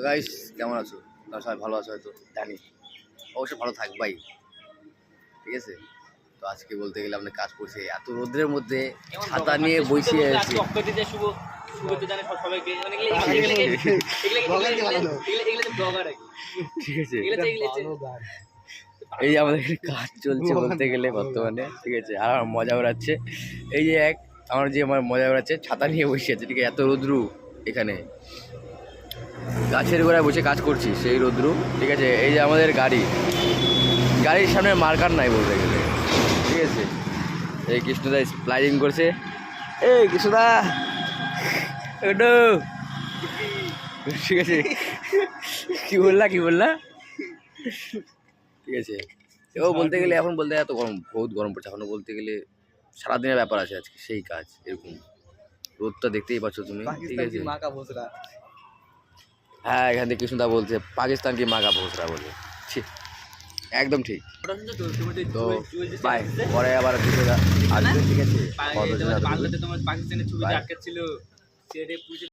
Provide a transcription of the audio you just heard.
Guys কেমন আছো? সবাই ভালো আছো হয়তো, জানি। অবশ্যই ভালো থাকবাই, ঠিক আছে। তো আজকে বলতে গেলে আমরা কাজ করছি এত রোদ্রের মধ্যে, ছাতা নিয়ে বসে আছি। ঠিক আছে, এই যে আমাদের কাজ চলছে বলতে গেলে বর্তমানে, ঠিক আছে। আর আমার মজা বেড়াচ্ছে, এই যে আমার মজা বেড়াচ্ছে, ছাতা নিয়ে বসে আছে, ঠিক আছে। এত রোদ্রু এখানে, গাছের গোড়ায় বসে কাজ করছি সেই রোদ্রু, ঠিক আছে। এই যে আমাদের গাড়ির সামনে মার্কার নাই বলতে গেলে, ঠিক আছে। এই কৃষ্ণদা স্প্লাইডিং করছে। এই কৃষ্ণদা ওটো, ঠিক আছে। কি বললা ঠিক আছে। ও বলতে গেলে এখন বলতে এত গরম, বহুত গরম পড়ছে এখনো বলতে গেলে। সারাদিনের ব্যাপার আছে আজকে, সেই কাজ এরকম। রোদটা দেখতেই পাচ্ছ তুমি, ঠিক আছে। হ্যাঁ, এখান থেকে কৃষ্ণদা বলছে পাকিস্তান কি মাগা ভোসরা বলে। একদম ঠিক। তো বাই, পরে আবার আসবে, ঠিক আছে। বাংলাদেশে তোমার পাকিস্তানের ছবি আটকে ছিল।